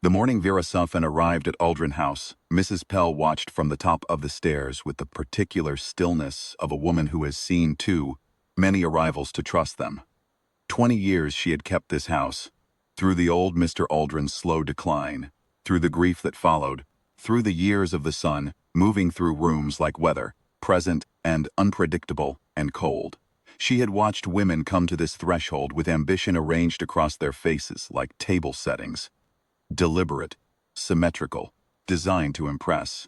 The morning Vera Suffin arrived at Aldrin House, Mrs. Pell watched from the top of the stairs with the particular stillness of a woman who has seen too many arrivals to trust them. 20 years she had kept this house, through the old Mr. Aldrin's slow decline, through the grief that followed, through the years of the sun, moving through rooms like weather, present and unpredictable and cold. She had watched women come to this threshold with ambition arranged across their faces like table settings. Deliberate, symmetrical, designed to impress.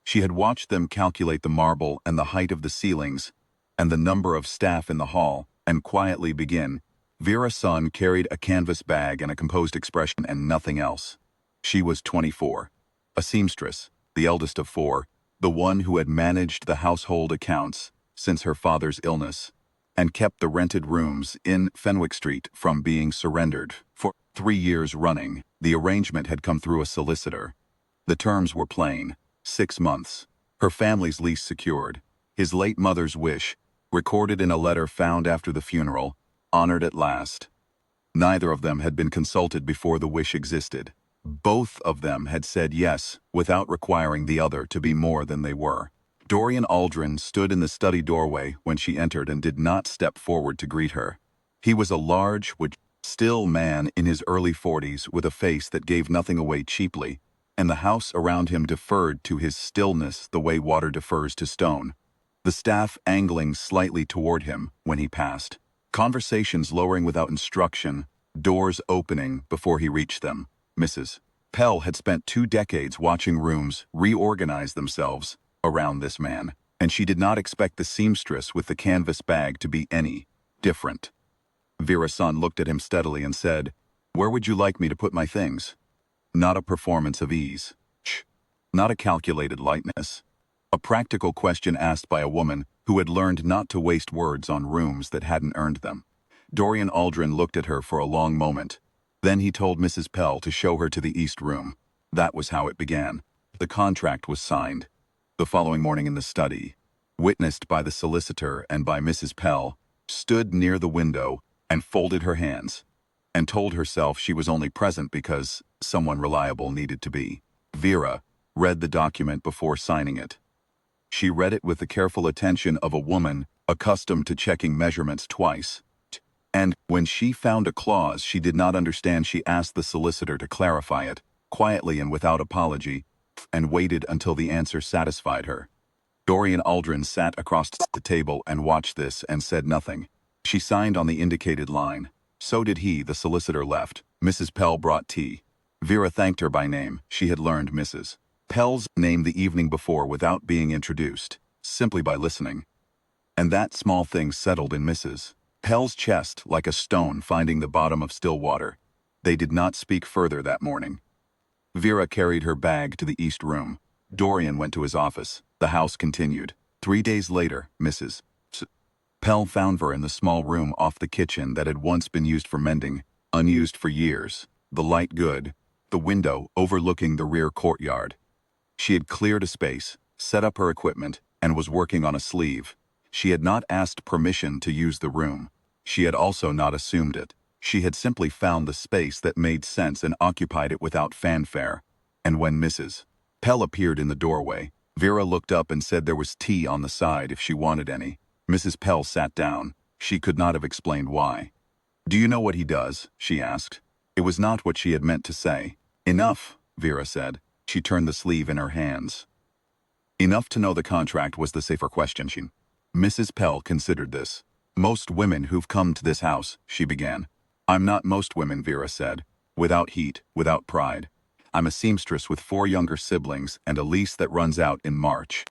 She had watched them calculate the marble and the height of the ceilings and the number of staff in the hall and quietly begin. Vera's son carried a canvas bag and a composed expression and nothing else. She was 24, a seamstress, the eldest of four, the one who had managed the household accounts since her father's illness and kept the rented rooms in Fenwick Street from being surrendered for 3 years running. The arrangement had come through a solicitor. The terms were plain: 6 months, her family's lease secured, his late mother's wish, recorded in a letter found after the funeral, honored at last. Neither of them had been consulted before the wish existed. Both of them had said yes without requiring the other to be more than they were. Dorian Aldrin stood in the study doorway when she entered and did not step forward to greet her. He was a large, still man in his early 40s with a face that gave nothing away cheaply, and the house around him deferred to his stillness the way water defers to stone. The staff angling slightly toward him when he passed. Conversations lowering without instruction, doors opening before he reached them. Mrs. Pell had spent 2 decades watching rooms reorganize themselves around this man, and she did not expect the seamstress with the canvas bag to be any different. Vera's son looked at him steadily and said, "Where would you like me to put my things?" Not a performance of ease. Not a calculated lightness. A practical question asked by a woman who had learned not to waste words on rooms that hadn't earned them. Dorian Aldrin looked at her for a long moment. Then he told Mrs. Pell to show her to the East Room. That was how it began. The contract was signed. The following morning in the study, witnessed by the solicitor and by Mrs. Pell, stood near the window and folded her hands, and told herself she was only present because someone reliable needed to be. Vera read the document before signing it. She read it with the careful attention of a woman accustomed to checking measurements twice. And when she found a clause she did not understand, she asked the solicitor to clarify it, quietly and without apology, and waited until the answer satisfied her. Dorian Aldrin sat across the table and watched this and said nothing. She signed on the indicated line. So did he. The solicitor left. Mrs. Pell brought tea. Vera thanked her by name. She had learned Mrs. Pell's name the evening before without being introduced, simply by listening. And that small thing settled in Mrs. Pell's chest like a stone finding the bottom of still water. They did not speak further that morning. Vera carried her bag to the East Room. Dorian went to his office. The house continued. 3 days later, Mrs. Pell found her in the small room off the kitchen that had once been used for mending, unused for years, the light good, the window overlooking the rear courtyard. She had cleared a space, set up her equipment, and was working on a sleeve. She had not asked permission to use the room. She had also not assumed it. She had simply found the space that made sense and occupied it without fanfare. And when Mrs. Pell appeared in the doorway, Vera looked up and said there was tea on the side if she wanted any. Mrs. Pell sat down. She could not have explained why. "Do you know what he does?" she asked. It was not what she had meant to say. "Enough," Vera said. She turned the sleeve in her hands. Enough to know the contract was the safer question. Mrs. Pell considered this. "Most women who've come to this house," she began. "I'm not most women," Vera said, without heat, without pride. "I'm a seamstress with 4 younger siblings and a lease that runs out in March.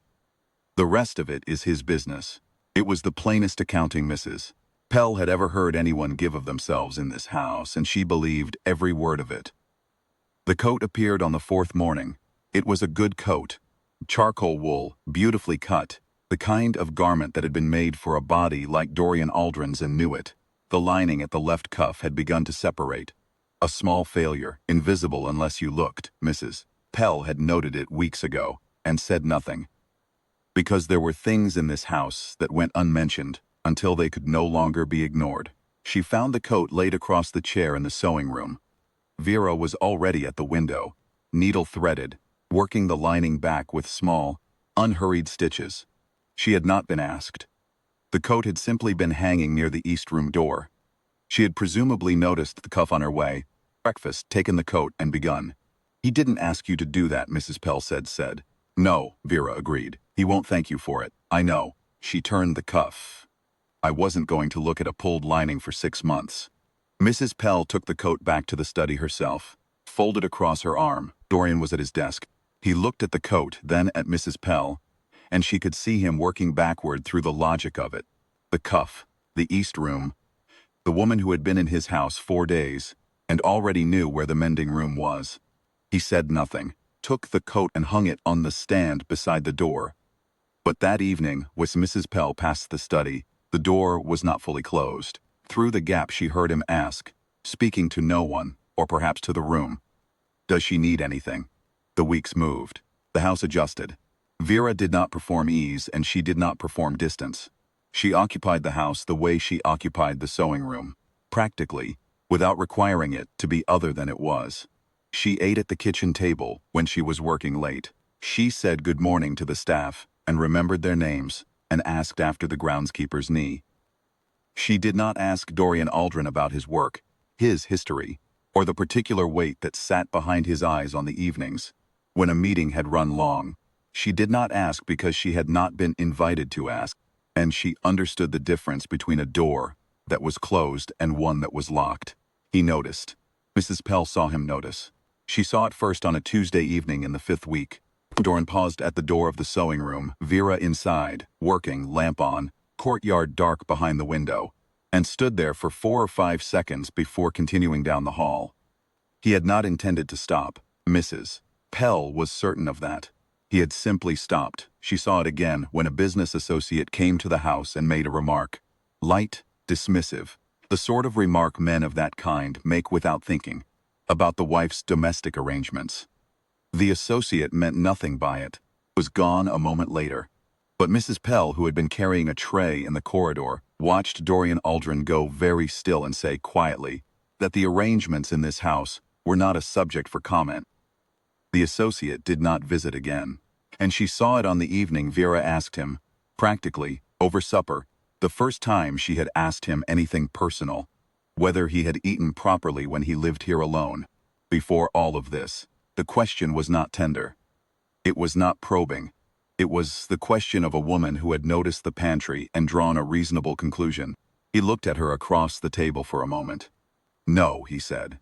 The rest of it is his business." It was the plainest accounting Mrs. Pell had ever heard anyone give of themselves in this house, and she believed every word of it. The coat appeared on the 4th morning. It was a good coat. Charcoal wool, beautifully cut, the kind of garment that had been made for a body like Dorian Aldrin's and knew it. The lining at the left cuff had begun to separate. A small failure, invisible unless you looked. Mrs. Pell had noted it weeks ago, and said nothing. Because there were things in this house that went unmentioned until they could no longer be ignored. She found the coat laid across the chair in the sewing room. Vera was already at the window, needle threaded, working the lining back with small, unhurried stitches. She had not been asked. The coat had simply been hanging near the east room door. She had presumably noticed the cuff on her way, breakfast, taken the coat, and begun. "He didn't ask you to do that," Mrs. Pell said. "No," Vera agreed. "He won't thank you for it. I know." She turned the cuff. "I wasn't going to look at a pulled lining for 6 months." Mrs. Pell took the coat back to the study herself, folded across her arm. Dorian was at his desk. He looked at the coat, then at Mrs. Pell, and she could see him working backward through the logic of it. The cuff, the east room, the woman who had been in his house 4 days, and already knew where the mending room was. He said nothing, took the coat and hung it on the stand beside the door. But that evening, as Mrs. Pell passed the study, the door was not fully closed. Through the gap she heard him ask, speaking to no one, or perhaps to the room, "Does she need anything?" The weeks moved. The house adjusted. Vera did not perform ease, and she did not perform distance. She occupied the house the way she occupied the sewing room, practically, without requiring it to be other than it was. She ate at the kitchen table when she was working late. She said good morning to the staff, and remembered their names, and asked after the groundskeeper's knee. She did not ask Dorian Aldrin about his work, his history, or the particular weight that sat behind his eyes on the evenings, when a meeting had run long. She did not ask because she had not been invited to ask, and she understood the difference between a door that was closed and one that was locked. He noticed. Mrs. Pell saw him notice. She saw it first on a Tuesday evening in the 5th week. Dorian paused at the door of the sewing room, Vera inside, working, lamp on, courtyard dark behind the window, and stood there for 4 or 5 seconds before continuing down the hall. He had not intended to stop. Mrs. Pell was certain of that. He had simply stopped. She saw it again when a business associate came to the house and made a remark. Light, dismissive, the sort of remark men of that kind make without thinking, about the wife's domestic arrangements. The associate meant nothing by it, was gone a moment later. But Mrs. Pell, who had been carrying a tray in the corridor, watched Dorian Aldrin go very still and say quietly that the arrangements in this house were not a subject for comment. The associate did not visit again, and she saw it on the evening Vera asked him, practically, over supper, the first time she had asked him anything personal, whether he had eaten properly when he lived here alone. Before all of this, the question was not tender. It was not probing. It was the question of a woman who had noticed the pantry and drawn a reasonable conclusion. He looked at her across the table for a moment. "No," he said.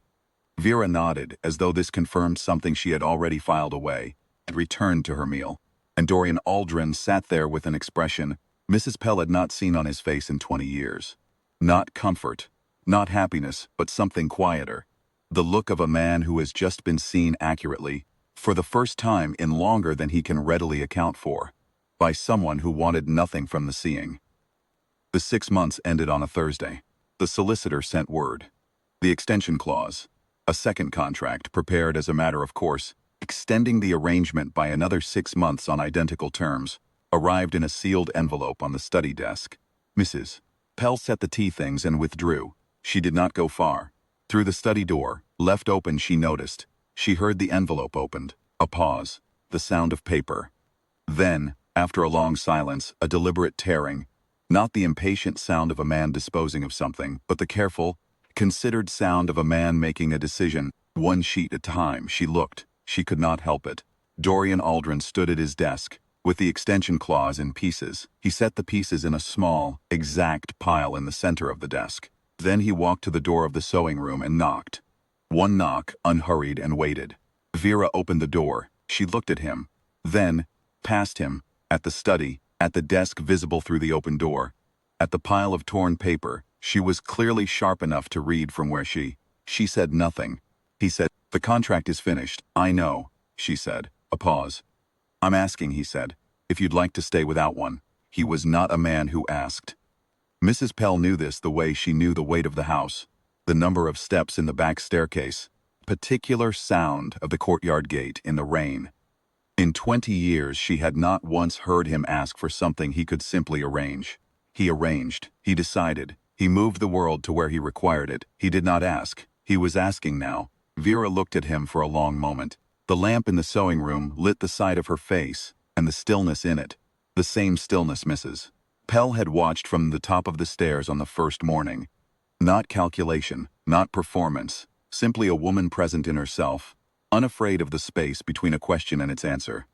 Vera nodded, as though this confirmed something she had already filed away, and returned to her meal. And Dorian Aldrin sat there with an expression Mrs. Pell had not seen on his face in 20 years. Not comfort, not happiness, but something quieter. The look of a man who has just been seen accurately, for the first time in longer than he can readily account for, by someone who wanted nothing from the seeing. The 6 months ended on a Thursday. The solicitor sent word. The extension clause, a second contract prepared as a matter of course, extending the arrangement by another 6 months on identical terms, arrived in a sealed envelope on the study desk. Mrs. Pell set the tea things and withdrew. She did not go far. Through the study door, left open, she noticed. She heard the envelope opened. A pause. The sound of paper. Then, after a long silence, a deliberate tearing. Not the impatient sound of a man disposing of something, but the careful, considered sound of a man making a decision. One sheet at a time. She looked. She could not help it. Dorian Aldrin stood at his desk, with the extension clause in pieces. He set the pieces in a small, exact pile in the center of the desk. Then he walked to the door of the sewing room and knocked. One knock, unhurried, and waited. Vera opened the door. She looked at him. Then, past him, at the study, at the desk visible through the open door, at the pile of torn paper. She was clearly sharp enough to read from where she said nothing. He said, "The contract is finished." "I know," she said. A pause. "I'm asking," he said, "if you'd like to stay without one." He was not a man who asked. Mrs. Pell knew this the way she knew the weight of the house, the number of steps in the back staircase, particular sound of the courtyard gate in the rain. In 20 years she had not once heard him ask for something he could simply arrange. He arranged. He decided. He moved the world to where he required it. He did not ask. He was asking now. Vera looked at him for a long moment. The lamp in the sewing room lit the side of her face, and the stillness in it. The same stillness Mrs. Pell had watched from the top of the stairs on the first morning. Not calculation, not performance, simply a woman present in herself, unafraid of the space between a question and its answer.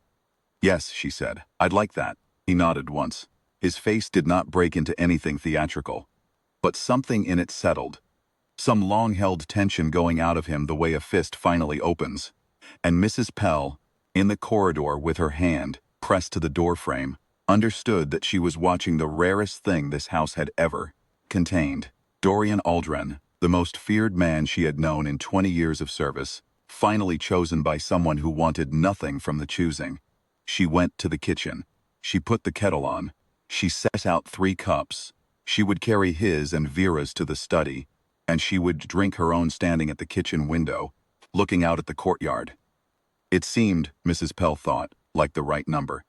"Yes," she said, "I'd like that." He nodded once. His face did not break into anything theatrical. But something in it settled. Some long-held tension going out of him the way a fist finally opens. And Mrs. Pell, in the corridor with her hand pressed to the doorframe, understood that she was watching the rarest thing this house had ever contained. Dorian Aldrin, the most feared man she had known in 20 years of service, finally chosen by someone who wanted nothing from the choosing. She went to the kitchen. She put the kettle on. She set out 3 cups. She would carry his and Vera's to the study, and she would drink her own standing at the kitchen window, looking out at the courtyard. It seemed, Mrs. Pell thought, like the right number.